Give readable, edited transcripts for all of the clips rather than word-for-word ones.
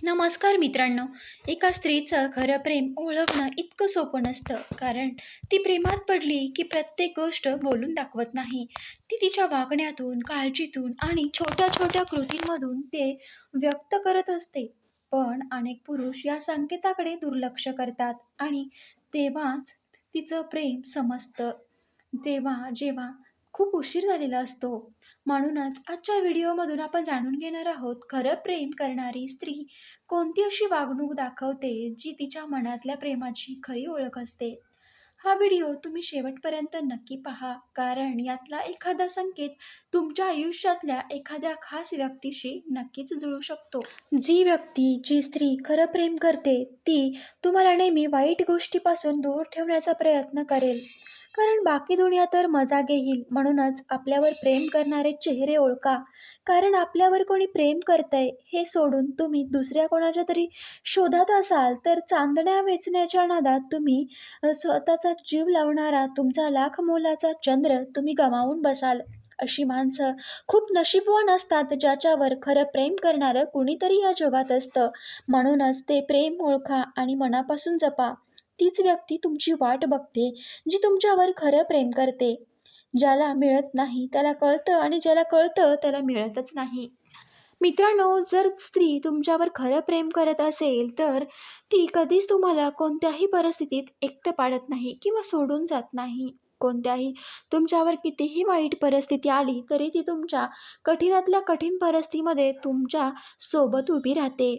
नमस्कार मित्रांनो. एका स्त्रीचं खरं प्रेम ओळखणं इतकं सोपं नसतं. कारण ती प्रेमात पडली की प्रत्येक गोष्ट बोलून दाखवत नाही. ती तिच्या वागण्यातून, काळजीतून आणि छोट्या छोट्या कृतींमधून ते व्यक्त करत असते. पण अनेक पुरुष या संकेताकडे दुर्लक्ष करतात आणि तेव्हाच तिचं प्रेम समजतं, तेव्हा जेव्हा खूप उशीर झालेला असतो. म्हणूनच आजच्या व्हिडिओमधून आपण जाणून घेणार आहोत, खरं प्रेम करणारी स्त्री कोणती अशी वागणूक दाखवते जी तिच्या मनातल्या प्रेमाची खरी ओळख असते. हा व्हिडिओ तुम्ही शेवटपर्यंत नक्की पहा, कारण यातला एखादा संकेत तुमच्या आयुष्यातल्या एखाद्या खास व्यक्तीशी नक्कीच जुळू शकतो. जी स्त्री खरं प्रेम करते ती तुम्हाला नेहमी वाईट गोष्टीपासून दूर ठेवण्याचा प्रयत्न करेल, कारण बाकी दुनिया तर मजा घेईल. म्हणूनच आपल्यावर प्रेम करणारे चेहरे ओळखा, कारण आपल्यावर कोणी प्रेम करतंय हे सोडून तुम्ही दुसऱ्या कोणाच्या तरी शोधात असाल, तर चांदण्या वेचण्याच्या नादात तुम्ही स्वतःचा जीव लावणारा तुमचा लाख मोलाचा चंद्र तुम्ही गमावून बसाल. अशी माणसं खूप नशीबवान असतात, ज्याच्यावर खरं प्रेम करणारं कुणीतरी या जगात असतं. म्हणूनच ते प्रेम ओळखा आणि मनापासून जपा. तीच व्यक्ती तुमची वाट बघते, जी तुमच्यावर खरं प्रेम करते. ज्याला मिळत नाही त्याला कळतं, आणि ज्याला कळतं त्याला मिळतच नाही. मित्रांनो, जर स्त्री तुमच्यावर खरं प्रेम करत असेल, तर ती कधीच तुम्हाला कोणत्याही परिस्थितीत एकटं पाडत नाही किंवा सोडून जात नाही. कोणत्याही तुमच्यावर कितीही वाईट परिस्थिती आली, तरी ती तुमच्या कठीणातल्या कठीण परिस्थितीमध्ये तुमच्या सोबत उभी राहते.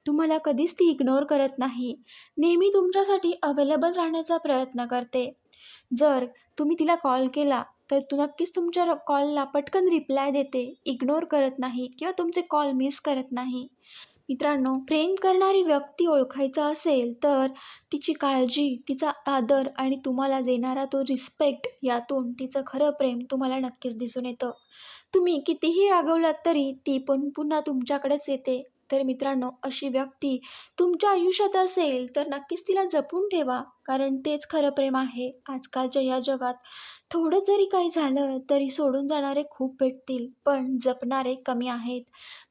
तुम्हाला कधीच ती इग्नोर करत नाही. नेहमी तुमच्यासाठी अवेलेबल राहण्याचा प्रयत्न करते. जर तुम्ही तिला कॉल केला, तर तू नक्कीच तुमच्या कॉलला पटकन रिप्लाय देते, इग्नोर करत नाही किंवा तुमचे कॉल मिस करत नाही. मित्रांनो, प्रेम करणारी व्यक्ती ओळखायचा असेल, तर तिची काळजी, तिचा आदर आणि तुम्हाला देणारा तो रिस्पेक्ट, यातून तिचं खरं प्रेम तुम्हाला नक्कीच दिसून येतं. तुम्ही कितीही रागवलात तरी ती पण पुन्हा तुमच्याकडेच येते. तर मित्रांनो, अशी व्यक्ती तुमच्या आयुष्यात असेल, तर नक्कीच तिला जपून ठेवा, कारण तेच खरं प्रेम आहे. आजकालच्या या जगात थोडं जरी काही झालं तरी सोडून जाणारे खूप भेटतील, पण जपणारे कमी आहेत.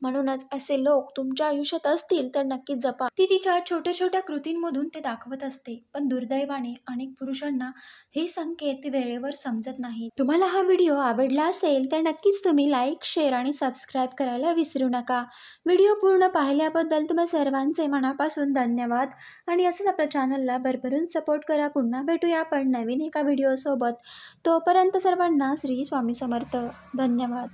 म्हणूनच असे लोक तुमच्या आयुष्यात असतील तर नक्कीच जपा. ती तिच्या छोट्या छोट्या कृतींमधून ते दाखवत असते, पण दुर्दैवाने अनेक पुरुषांना हे संकेत वेळेवर समजत नाही. तुम्हाला हा व्हिडिओ आवडला असेल तर नक्कीच तुम्ही लाईक, शेअर आणि सबस्क्राईब करायला विसरू नका. व्हिडिओ पूर्ण पाहिल्याबद्दल तुम्हा सर्वांचे मनापासून धन्यवाद, आणि असंच आपल्या चॅनलला भरभरून सपोर्ट करा. पुन्हा भेटूया आपण नवीन एका व्हिडिओसोबत. तोपर्यंत सर्वांना श्री स्वामी समर्थ. धन्यवाद.